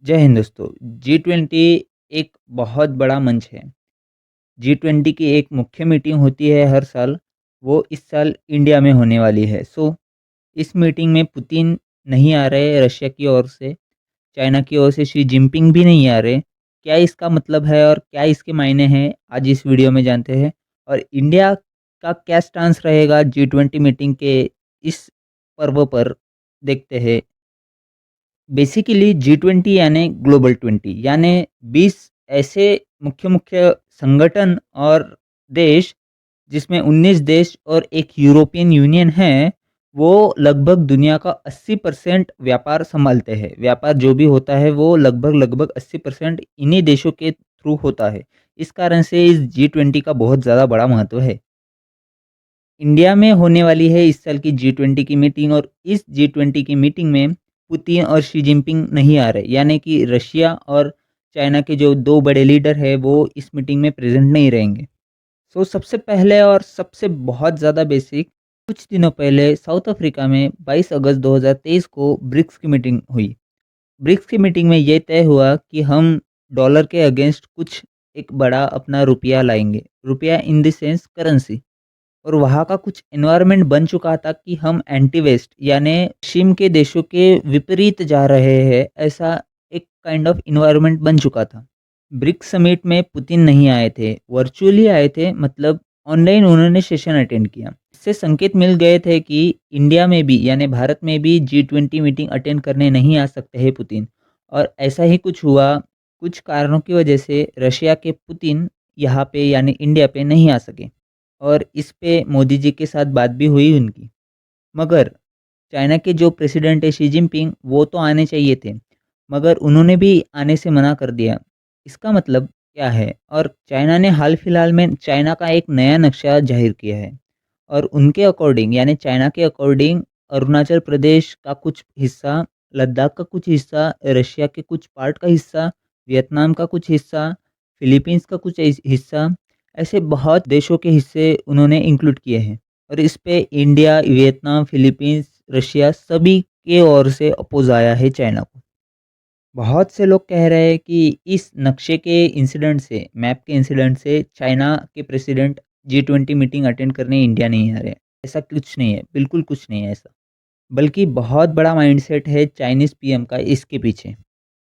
जय हिंद दोस्तों। जी20 एक बहुत बड़ा मंच है। जी20 की एक मुख्य मीटिंग होती है हर साल। वो इस साल इंडिया में होने वाली है। इस मीटिंग में पुतिन नहीं आ रहे रशिया की ओर से, चाइना की ओर से शी जिनपिंग भी नहीं आ रहे। क्या इसका मतलब है और क्या इसके मायने हैं, आज इस वीडियो में जानते हैं। और इंडिया का क्या स्टांस रहेगा जी20 मीटिंग के इस पर्व पर, देखते हैं। बेसिकली जी20 यानी ग्लोबल 20, यानी 20 ऐसे मुख्य मुख्य संगठन और देश, जिसमें 19 देश और एक यूरोपियन यूनियन है। वो लगभग दुनिया का 80% व्यापार संभालते हैं। व्यापार जो भी होता है वो लगभग लगभग 80% इन्हीं देशों के थ्रू होता है। इस कारण से इस जी20 का बहुत ज़्यादा बड़ा महत्व है। इंडिया में होने वाली है इस साल की जी20 की मीटिंग, और इस जी20 की मीटिंग में पुतिन और शी जिनपिंग नहीं आ रहे, यानी कि रशिया और चाइना के जो दो बड़े लीडर हैं वो इस मीटिंग में प्रेजेंट नहीं रहेंगे। सबसे पहले और सबसे बहुत ज़्यादा बेसिक, कुछ दिनों पहले साउथ अफ्रीका में 22 अगस्त 2023 को ब्रिक्स की मीटिंग हुई। ब्रिक्स की मीटिंग में ये तय हुआ कि हम डॉलर के अगेंस्ट कुछ एक बड़ा अपना रुपया लाएंगे, रुपया इन द सेंस करेंसी। और वहाँ का कुछ एनवायरनमेंट बन चुका था कि हम एंटी वेस्ट यानी पश्चिम के देशों के विपरीत जा रहे हैं, ऐसा एक काइंड ऑफ इन्वायरमेंट बन चुका था। ब्रिक्स समिट में पुतिन नहीं आए थे, वर्चुअली आए थे, मतलब ऑनलाइन उन्होंने सेशन अटेंड किया। इससे संकेत मिल गए थे कि इंडिया में भी यानी भारत में भी जी20 मीटिंग अटेंड करने नहीं आ सकते हैं पुतिन। और ऐसा ही कुछ हुआ। कुछ कारणों की वजह से रशिया के पुतिन यहाँ पे यानी इंडिया पे नहीं आ सके, और इस पे मोदी जी के साथ बात भी हुई उनकी। मगर चाइना के जो प्रेसिडेंट है शी जिनपिंग, वो तो आने चाहिए थे, मगर उन्होंने भी आने से मना कर दिया। इसका मतलब क्या है? और चाइना ने हाल फिलहाल में चाइना का एक नया नक्शा जाहिर किया है, और उनके अकॉर्डिंग यानी चाइना के अकॉर्डिंग अरुणाचल प्रदेश का कुछ हिस्सा, लद्दाख का कुछ हिस्सा, रशिया के कुछ पार्ट का हिस्सा, वियतनाम का कुछ हिस्सा, फिलीपींस का कुछ हिस्सा, ऐसे बहुत देशों के हिस्से उन्होंने इंक्लूड किए हैं। और इस पे इंडिया, वियतनाम, फिलीपींस, रशिया सभी के ओर से अपोज आया है चाइना को। बहुत से लोग कह रहे हैं कि इस नक्शे के इंसिडेंट से, मैप के इंसिडेंट से चाइना के प्रेसिडेंट जी20 मीटिंग अटेंड करने इंडिया नहीं आ रहे। ऐसा कुछ नहीं है, बिल्कुल कुछ नहीं है ऐसा। बल्कि बहुत बड़ा माइंडसेट है चाइनीज़ पीएम का इसके पीछे।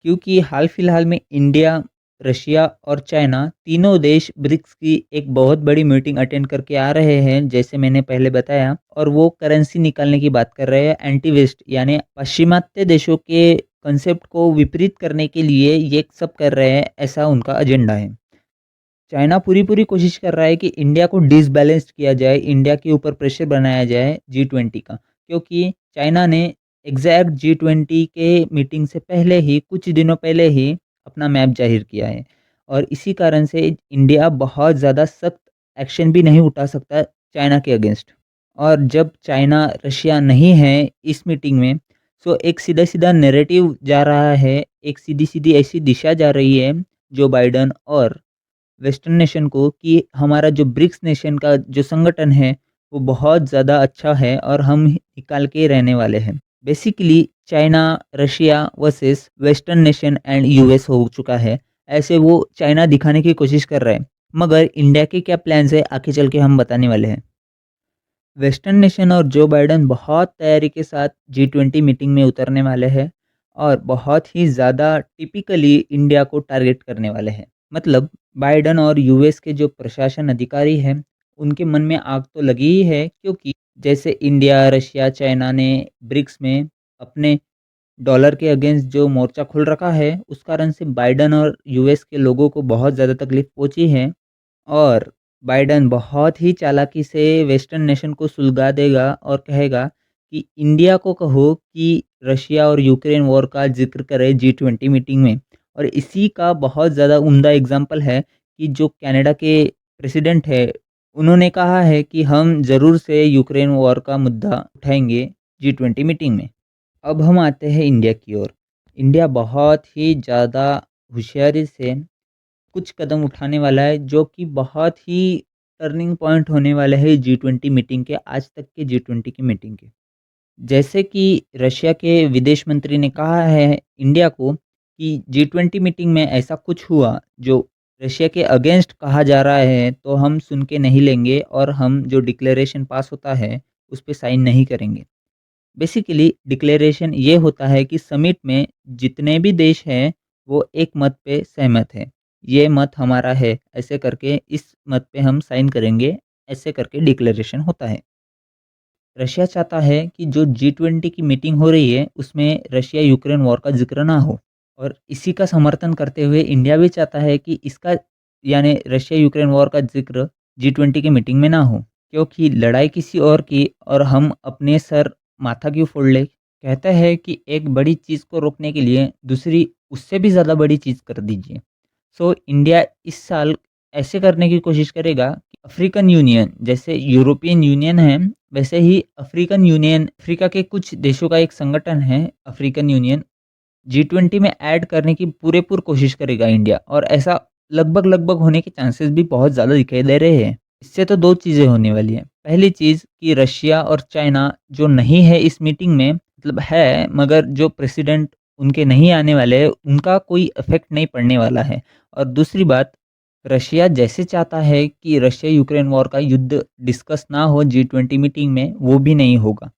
क्योंकि हाल फिलहाल में इंडिया, रशिया और चाइना तीनों देश ब्रिक्स की एक बहुत बड़ी मीटिंग अटेंड करके आ रहे हैं, जैसे मैंने पहले बताया। और वो करेंसी निकालने की बात कर रहे हैं, एंटी वेस्ट यानी पाश्चिमात्य देशों के कंसेप्ट को विपरीत करने के लिए ये सब कर रहे हैं, ऐसा उनका एजेंडा है। चाइना पूरी पूरी कोशिश कर रहा है कि इंडिया को डिसबैलेंस्ड किया जाए, इंडिया के ऊपर प्रेशर बनाया जाए जी20 का। क्योंकि चाइना ने एग्जैक्ट जी20 के मीटिंग से पहले ही, कुछ दिनों पहले ही अपना मैप जाहिर किया है। और इसी कारण से इंडिया बहुत ज़्यादा सख्त एक्शन भी नहीं उठा सकता चाइना के अगेंस्ट। और जब चाइना, रशिया नहीं है इस मीटिंग में, एक सीधा सीधा नैरेटिव जा रहा है, एक सीधी सीधी ऐसी दिशा जा रही है जो बाइडन और वेस्टर्न नेशन को, कि हमारा जो ब्रिक्स नेशन का जो संगठन है वो बहुत ज़्यादा अच्छा है और हम निकाल के रहने वाले हैं। Basically China, Russia versus western nation and US हो चुका है। ऐसे वो चाइना दिखाने की कोशिश कर रहा है। मगर इंडिया के क्या प्लान्स है, आगे चल के हम बताने वाले हैं। वेस्टर्न नेशन और जो बाइडन बहुत तैयारी के साथ जी20 मीटिंग में उतरने वाले हैं, और बहुत ही ज़्यादा टिपिकली इंडिया को टारगेट करने वाले हैं। मतलब बाइडन और यूएस के जो प्रशासन अधिकारी हैं, उनके मन में आग तो लगी ही है। क्योंकि जैसे इंडिया, रशिया, चाइना ने ब्रिक्स में अपने डॉलर के अगेंस्ट जो मोर्चा खोल रखा है, उस कारण से बाइडन और यूएस के लोगों को बहुत ज़्यादा तकलीफ पहुंची है। और बाइडन बहुत ही चालाकी से वेस्टर्न नेशन को सुलगा देगा और कहेगा कि इंडिया को कहो कि रशिया और यूक्रेन वॉर का जिक्र करे जी20 मीटिंग में। और इसी का बहुत ज़्यादा उम्दा एग्जाम्पल है कि जो कनाडा के प्रेसिडेंट है, उन्होंने कहा है कि हम ज़रूर से यूक्रेन वॉर का मुद्दा उठाएंगे जी20 मीटिंग में। अब हम आते हैं इंडिया की ओर। इंडिया बहुत ही ज़्यादा होशियारी से कुछ कदम उठाने वाला है, जो कि बहुत ही टर्निंग पॉइंट होने वाले हैं जी20 मीटिंग के, आज तक के जी20 की मीटिंग के। जैसे कि रशिया के विदेश मंत्री ने कहा है इंडिया को कि G20 मीटिंग में ऐसा कुछ हुआ जो रशिया के अगेंस्ट कहा जा रहा है, तो हम सुन के नहीं लेंगे और हम जो डिक्लेरेशन पास होता है, उस पे साइन नहीं करेंगे। बेसिकली डिक्लेरेशन ये होता है कि समिट में जितने भी देश हैं, वो एक मत पे सहमत हैं। ये मत हमारा है, ऐसे करके इस मत पे हम साइन करेंगे, ऐसे करके डिक्लेरेशन होता है। रशिया चाहता है कि जो G20 की मीटिंग हो रही है, उसमें रशिया यूक्रेन वॉर का ज़िक्र ना हो और इसी का समर्थन करते हुए इंडिया भी चाहता है कि इसका यानी रशिया यूक्रेन वॉर का ज़िक्र G20 की मीटिंग में ना हो, क्योंकि लड़ाई किसी और की और हम अपने सर माथा क्यों फोड़ लें? कहता है कि एक बड़ी चीज़ को रोकने के लिए दूसरी उससे भी ज़्यादा बड़ी चीज़ कर दीजिए। सो इंडिया इस साल ऐसे करने की कोशिश करेगा कि अफ्रीकन यूनियन जैसे यूरोपियन यूनियन है, वैसे ही अफ्रीकन यूनियन अफ्रीका के कुछ देशों का एक संगठन है अफ्रीकन यूनियन, G20 में ऐड करने की पूरेपूर कोशिश करेगा इंडिया और ऐसा लगभग-लगभग होने के चांसेस भी बहुत ज़्यादा दिखाई दे रहे हैं। इससे तो 2 चीज़ें होने वाली हैं। पहली चीज़ कि रशिया और चाइना जो नहीं है इस मीटिंग में मतलब है मगर जो प्रेसिडेंट उनके नहीं आने वाले हैं, उनका कोई इफ़ेक्ट नहीं पड़ने वाला है। और दूसरी बात, रशिया जैसे चाहता है कि रशिया यूक्रेन वॉर का युद्ध डिस्कस ना हो G20 मीटिंग में, वो भी नहीं होगा।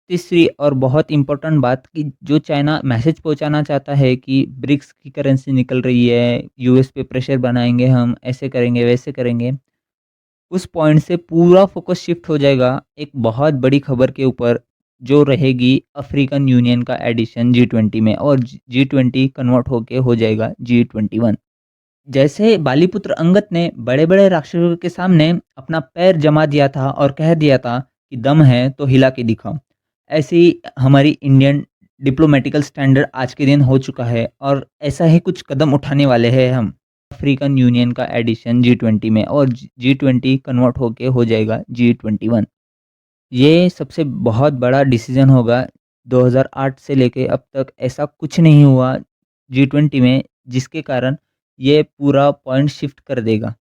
तीसरी और बहुत इम्पोर्टेंट बात कि जो चाइना मैसेज पहुंचाना चाहता है कि ब्रिक्स की करेंसी निकल रही है, यूएस पे प्रेशर बनाएँगे हम, ऐसे करेंगे, वैसे करेंगे। उस पॉइंट से पूरा फ़ोकस शिफ्ट हो जाएगा एक बहुत बड़ी खबर के ऊपर, जो रहेगी अफ्रीकन यूनियन का एडिशन G20 में और G20 कन्वर्ट होके हो जाएगा G21। जैसे बालीपुत्र अंगद ने बड़े-बड़े राक्षसों के सामने अपना पैर जमा दिया था और कह दिया था कि दम है तो हिला के दिखाओ। ऐसे ही हमारी इंडियन डिप्लोमैटिकल स्टैंडर्ड आज के दिन हो चुका है और ऐसा ही कुछ कदम उठाने वाले हैं हम। अफ्रीकन यूनियन का एडिशन G20 में और G20 कन्वर्ट होके हो जाएगा G21। ये सबसे बहुत बड़ा डिसीजन होगा। 2008 से लेके अब तक ऐसा कुछ नहीं हुआ G20 में जिसके कारण ये पूरा पॉइंट शिफ्ट कर देगा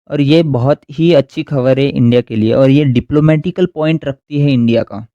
और ये बहुत ही अच्छी खबर है इंडिया के लिए और ये डिप्लोमैटिकल पॉइंट रखती है इंडिया का।